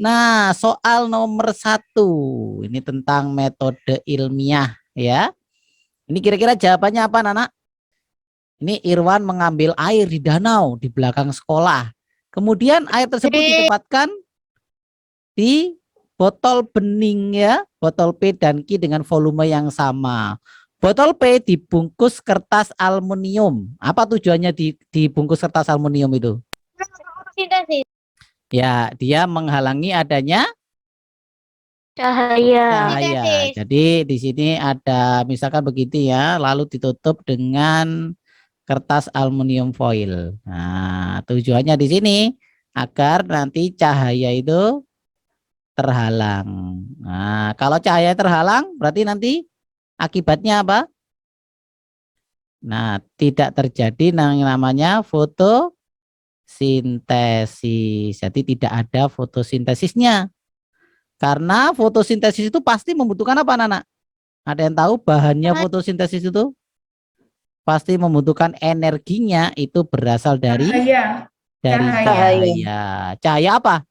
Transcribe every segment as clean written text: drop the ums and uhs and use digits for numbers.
Nah, soal nomor 1 ini tentang metode ilmiah ya. Ini kira-kira jawabannya apa, Nana? Ini Irwan mengambil air di danau di belakang sekolah. Kemudian air tersebut ditempatkan di botol bening ya, botol P dan Q dengan volume yang sama. Botol P dibungkus kertas aluminium. Apa tujuannya dibungkus kertas aluminium itu? Sintesis. Ya, dia menghalangi adanya Cahaya. cahaya. Jadi di sini ada misalkan begitu ya, lalu ditutup dengan kertas aluminium foil. Nah, tujuannya di sini agar nanti cahaya itu terhalang. Nah, kalau cahaya terhalang berarti nanti akibatnya apa? Nah, tidak terjadi yang namanya fotosintesis. Jadi tidak ada fotosintesisnya. Karena fotosintesis itu pasti membutuhkan apa, Nana? Ada yang tahu bahannya fotosintesis itu? Pasti membutuhkan energinya itu berasal dari cahaya. Cahaya apa?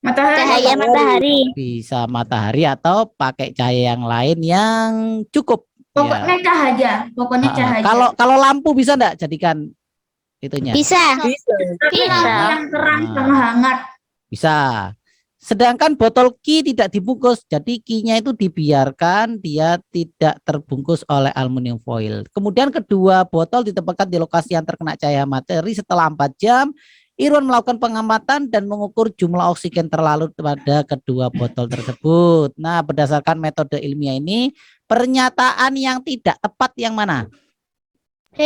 Cahaya matahari. Bisa matahari atau pakai cahaya yang lain yang cukup. Pokoknya cahaya, pokoknya cahaya. Kalau lampu bisa enggak jadikan itunya? Bisa. Yang terang sama hangat. Bisa. Sedangkan botol Q tidak dibungkus, jadi Q-nya itu dibiarkan, dia tidak terbungkus oleh aluminium foil. Kemudian kedua botol ditempatkan di lokasi yang terkena cahaya matahari. Setelah 4 jam, Irwan melakukan pengamatan dan mengukur jumlah oksigen terlarut pada kedua botol tersebut. Nah, berdasarkan metode ilmiah ini, pernyataan yang tidak tepat yang mana? B.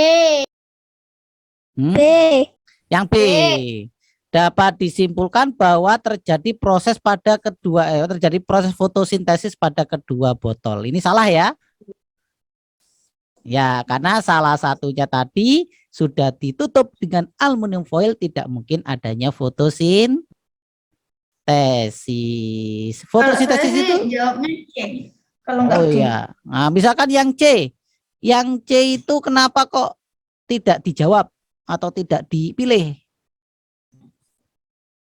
Yang B. Dapat disimpulkan bahwa terjadi proses fotosintesis pada kedua botol. Ini salah ya? Ya, karena salah satunya tadi sudah ditutup dengan aluminium foil, tidak mungkin adanya fotosintesis. Fotosintesis itu jawabnya C. Kalau enggak oh ya. Nah, misalkan yang C. Yang C itu kenapa kok tidak dijawab atau tidak dipilih?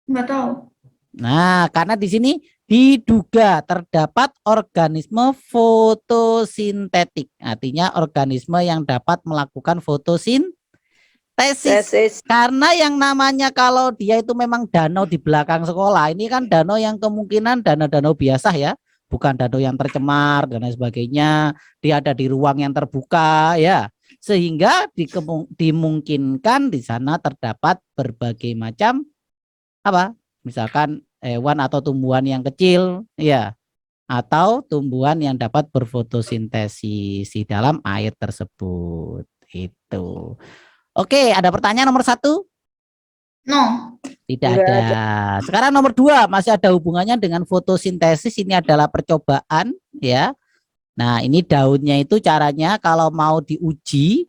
Enggak tahu. Nah, karena di sini diduga terdapat organisme fotosintetik. Artinya organisme yang dapat melakukan fotosintesis. Karena yang namanya kalau dia itu memang danau di belakang sekolah, ini kan danau yang kemungkinan danau-danau biasa ya, bukan danau yang tercemar dan lain sebagainya. Dia ada di ruang yang terbuka ya, sehingga dimungkinkan di sana terdapat berbagai macam apa? Misalkan hewan atau tumbuhan yang kecil ya, atau tumbuhan yang dapat berfotosintesis di dalam air tersebut. Itu. Oke, ada pertanyaan nomor 1? No. Tidak ada. Sekarang nomor 2 masih ada hubungannya dengan fotosintesis. Ini adalah percobaan ya. Nah, ini daunnya itu caranya kalau mau diuji.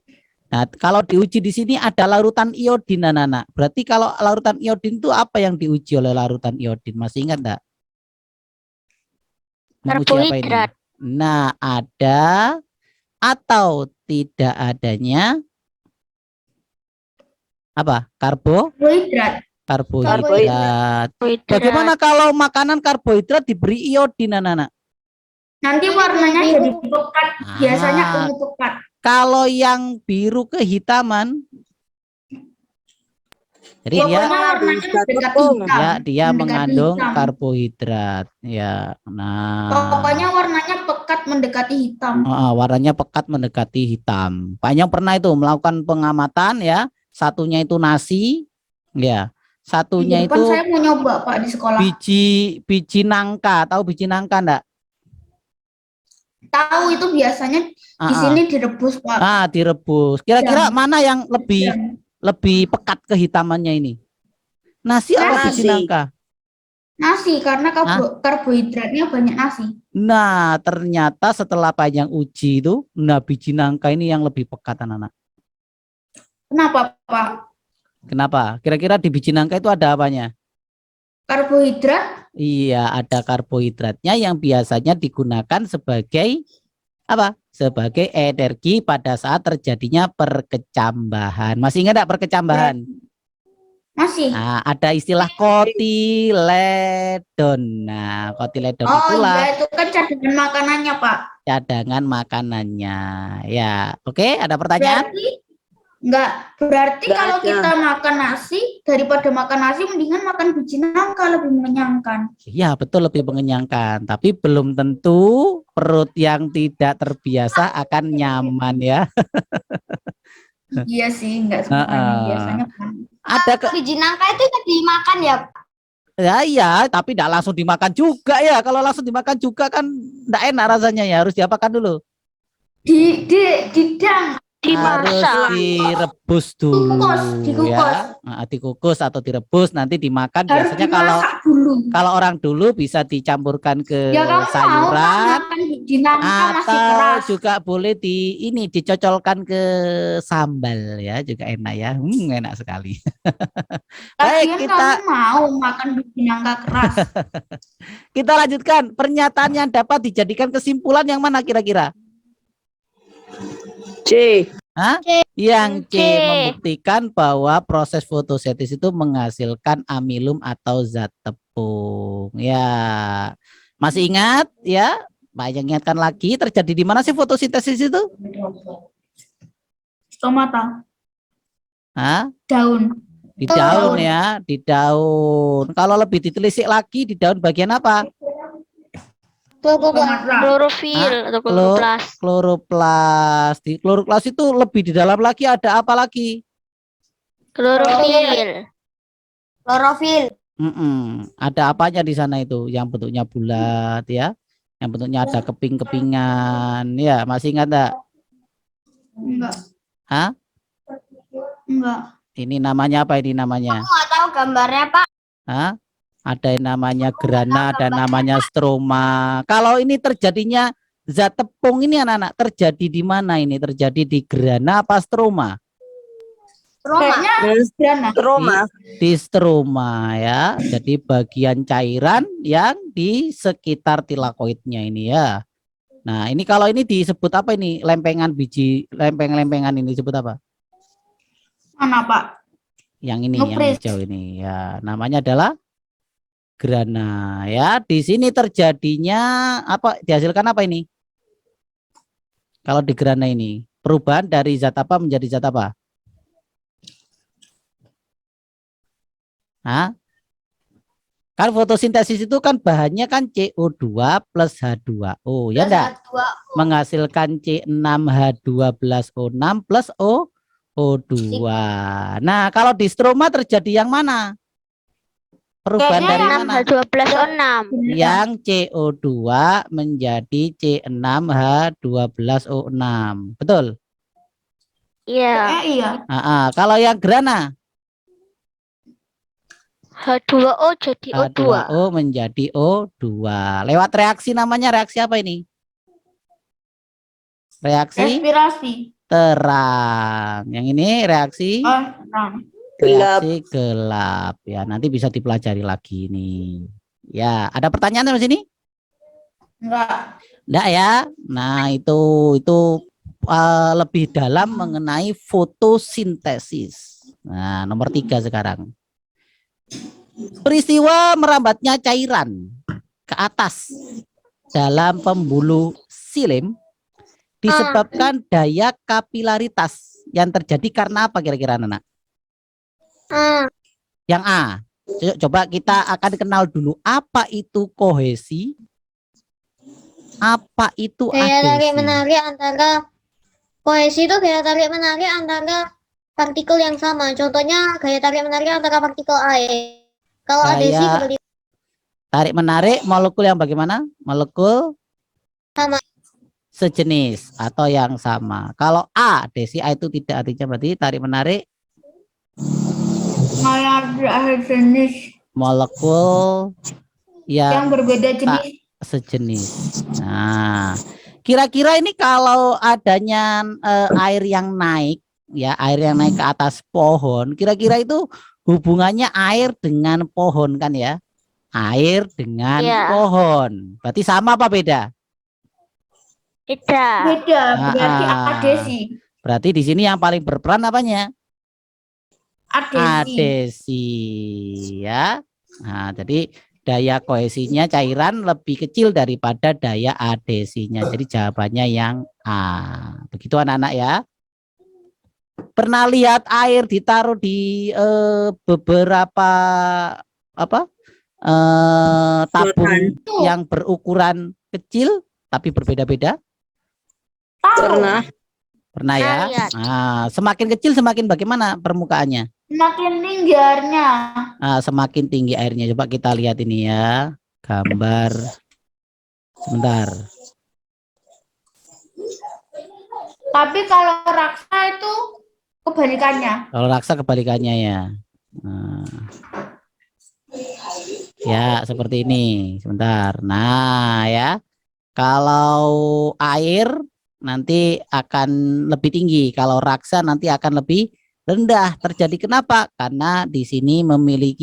Nah, kalau diuji di sini ada larutan iodin, anak-anak. Berarti kalau larutan iodin itu apa yang diuji oleh larutan iodin? Masih ingat enggak? Menguji apa ini? Nah, ada atau tidak adanya apa? Karbohidrat. Bagaimana kalau makanan karbohidrat diberi iodin, anak-anak? Nanti warnanya jadi pekat. Biasanya ungu pekat. Kalau yang biru kehitaman, jadi dia mengandung karbohidrat ya. Nah, pokoknya warnanya pekat mendekati hitam. Warnanya pekat mendekati hitam. Pak Anyong pernah itu melakukan pengamatan ya. Satunya itu nasi, ya. Satunya itu saya mau nyoba Pak di sekolah. Biji nangka, tahu biji nangka enggak? Tahu, itu biasanya di sini direbus Pak. Direbus. Kira-kira mana yang lebih pekat kehitamannya ini? Nasi atau biji nangka? Nasi, karena karbohidratnya banyak nasi. Nah, ternyata setelah panjang uji itu, biji nangka ini yang lebih pekat, anak-anak. Kenapa Pak? Kenapa? Kira-kira di biji nangka itu ada apanya? Karbohidrat? Iya, ada karbohidratnya yang biasanya digunakan sebagai apa? Sebagai energi pada saat terjadinya perkecambahan. Masih ingat enggak perkecambahan? Masih. Nah, ada istilah kotiledon. Nah, kotiledon Oh itulah iya, itu kan cadangan makanannya, Pak. cadangan makanannya. Ya, oke, ada pertanyaan? Berarti Nggak kalau ada. kita makan nasi, daripada makan nasi, mendingan makan biji nangka, lebih mengenyangkan. Iya, betul, lebih mengenyangkan. Tapi belum tentu perut yang tidak terbiasa akan nyaman ya. Iya sih, nggak semuanya Heeh. biasanya kan. Ada ke Biji nangka itu dimakan ya? Ya iya, tapi tidak langsung dimakan juga ya. Kalau langsung dimakan juga kan tidak enak rasanya ya. Harus diapakan dulu? Didang, Harus Dimasak. direbus dulu dikukus. ya. Nah, dikukus atau direbus nanti dimakan. Harus Biasanya kalau dimasak dulu. orang dulu bisa dicampurkan ke Ya kamu mau kan sayuran makan biji nangka masih atau keras. juga boleh dicocolkan ke sambal ya, juga enak ya. Enak sekali. Baik, Lagian kita kamu mau makan biji nangka keras. kita lanjutkan. Pernyataan yang dapat dijadikan kesimpulan yang mana kira-kira? C. Hah? C. Yang C C. membuktikan bahwa proses fotosintesis itu menghasilkan amilum atau zat tepung. Ya, masih ingat ya? Pak yang ingatkan lagi, terjadi di mana sih fotosintesis itu? Stomata, Hah? daun. Di daun ya, di daun. Kalau lebih ditelisik lagi, di daun bagian apa? Stomata. Klorofil atau kloroplas. Kloroplas. Di kloroplas itu lebih di dalam lagi ada apa lagi? Klorofil. Ada apanya di sana itu? Yang bentuknya bulat ya, yang bentuknya ada keping-kepingan. Ya, masih ingat enggak? Enggak. Hah? Enggak. Ini namanya apa ini namanya? Nggak tahu gambarnya, Pak. Hah? Ada yang namanya grana, ada namanya stroma. Kalau ini terjadinya zat tepung ini anak-anak terjadi di mana ini? Terjadi di grana apa stroma? Kayaknya grana. Roma. Di stroma ya. Jadi bagian cairan yang di sekitar tilakoidnya ini ya. Nah, ini kalau ini disebut apa ini? Lempengan biji, lempeng-lempengan ini disebut apa? Mana, Pak? Yang ini, yang Nupris. hijau ini. Ya, namanya adalah grana ya. Di sini terjadinya apa? Dihasilkan apa ini? Kalau di grana ini, perubahan dari zat apa menjadi zat apa? Hah? Kan fotosintesis itu kan bahannya kan CO2 plus H2O, ya enggak? Menghasilkan C6H12O6 plus O2. Nah, kalau di stroma terjadi yang mana? Perubahan Kayaknya dari yang mana? H12O6. Yang CO2 menjadi C6H12O6. Betul? Iya. Iya. Kalau yang grana? H2O jadi O2. H2O menjadi O2. Lewat reaksi namanya reaksi apa ini? Reaksi Respirasi. terang. Yang ini reaksi Terang. reaksi gelap. Ya, nanti bisa dipelajari lagi nih. Ya, ada pertanyaan di sini? Enggak. Enggak ya. Nah, itu lebih dalam mengenai fotosintesis. Nah, nomor 3 sekarang. Peristiwa merambatnya cairan ke atas dalam pembuluh silim disebabkan daya kapilaritas yang terjadi karena apa kira-kira anak? Yang A. Coba kita akan kenal dulu apa itu kohesi, apa itu Gaya tarik adesi. menarik antara kohesi itu gaya tarik menarik antara partikel yang sama. Contohnya gaya tarik menarik antara partikel air. Kalau adesi Gaya tarik menarik molekul yang bagaimana? Molekul sama. sejenis atau yang sama. Kalau A, adesi A itu tidak, artinya berarti tarik menarik Jenis molekul yang yang berbeda jenis. sejenis. Nah, kira-kira ini kalau adanya air yang naik ya, air yang naik ke atas pohon, kira-kira itu hubungannya air dengan pohon kan ya? Air dengan pohon. Berarti sama apa beda? Beda. Beda, berarti adesi. Berarti di sini yang paling berperan apanya? adesi ya. Nah, jadi daya kohesinya cairan lebih kecil daripada daya adesinya. Jadi jawabannya yang A. Begitu anak-anak ya. Pernah lihat air ditaruh di beberapa apa tabung yang berukuran kecil tapi berbeda-beda? Pernah. Pernah ya. Nah, semakin kecil semakin bagaimana permukaannya? Semakin tinggi airnya. Nah, semakin tinggi airnya. Coba kita lihat ini ya. Gambar. Sebentar. Tapi kalau raksa itu kebalikannya. Kalau raksa kebalikannya ya. Nah. Ya, seperti ini. Sebentar. Nah, ya. Kalau air nanti akan lebih tinggi. Kalau raksa nanti akan lebih rendah. Terjadi kenapa? Karena di sini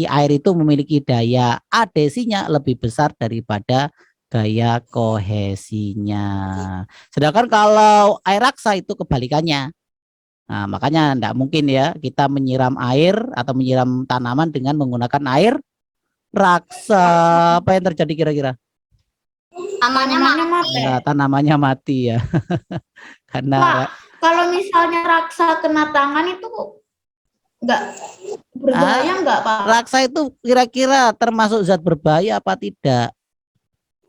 air itu memiliki daya adesinya lebih besar daripada gaya kohesinya. Sedangkan kalau air raksa itu kebalikannya. Nah, makanya tidak mungkin ya kita menyiram air atau menyiram tanaman dengan menggunakan air raksa. Apa yang terjadi kira-kira? Tanamannya mati. Ya, tanamannya mati ya. Karena Kalau misalnya raksa kena tangan itu enggak berbahaya enggak, Pak? Raksa itu kira-kira termasuk zat berbahaya apa tidak?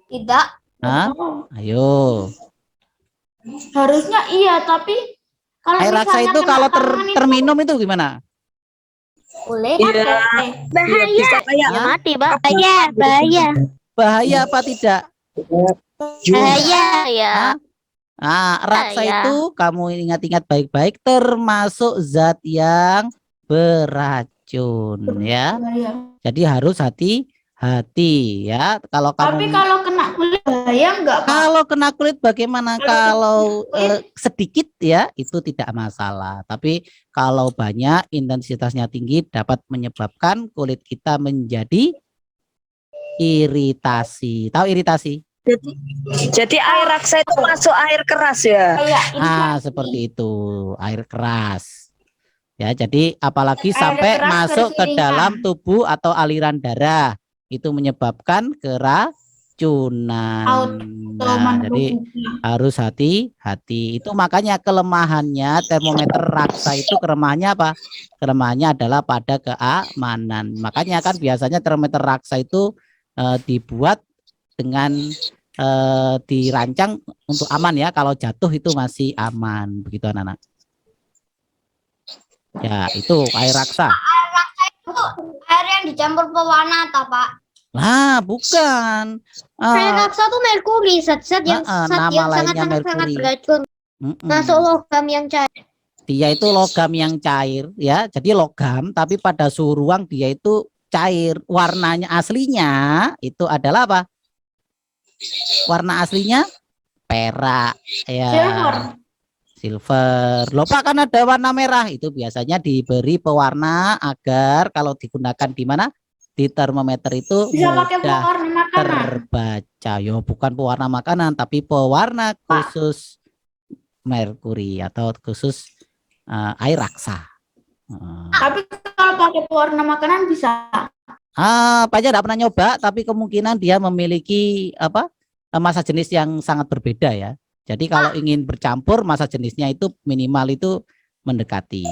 Tidak. Hah? Ayo. Harusnya iya, tapi kalau Air raksa misalnya itu kena kalau tangan itu terminum itu gimana? Boleh. Iya. Bahaya. Bisa kayak Hah? Mati, Pak. Bahaya. Bahaya apa tidak? Bahaya ya. Hah? Nah, raksa Ya. itu kamu ingat-ingat baik-baik termasuk zat yang beracun ya. berbahaya. Jadi harus hati-hati ya. Kalau Tapi kamu kalau kena kulit bahaya enggak, Pak? kalau kena kulit bagaimana? Kalau kulit, sedikit ya itu tidak masalah. Tapi kalau banyak intensitasnya tinggi dapat menyebabkan kulit kita menjadi iritasi. Tahu iritasi? Jadi air raksa itu masuk air keras ya. kayak Seperti itu, air keras. Ya, jadi apalagi Air sampai keras masuk ke bersilingan. dalam tubuh atau aliran darah, itu menyebabkan keracunan. Nah, jadi harus hati-hati. Itu makanya kelemahannya termometer raksa itu kelemahannya apa? Kelemahannya adalah pada keamanan. Makanya kan biasanya termometer raksa itu dibuat dengan dirancang untuk aman ya. Kalau jatuh itu masih aman. Begitu anak-anak. Ya, itu air raksa. Air raksa itu air yang dicampur pewarna atau Pak? Nah, bukan. Air raksa itu merkuri, zat yang nama lainnya sangat merkuri. beracun. Masuk logam yang cair. Dia itu logam yang cair ya. Jadi logam tapi pada suhu ruang dia itu cair. Warnanya aslinya itu adalah apa? Warna aslinya perak ya. Silver. Loh Pak, kan ada warna merah, itu biasanya diberi pewarna agar kalau digunakan di mana? Di termometer itu bisa pakai mudah pewarna makanan. terbaca. Yo, bukan pewarna makanan tapi pewarna khusus merkuri atau khusus air raksa. Tapi kalau pakai pewarna makanan bisa. Pak aja tidak pernah nyoba, tapi kemungkinan dia memiliki massa jenis yang sangat berbeda ya. Jadi kalau ingin bercampur massa jenisnya itu minimal itu mendekati.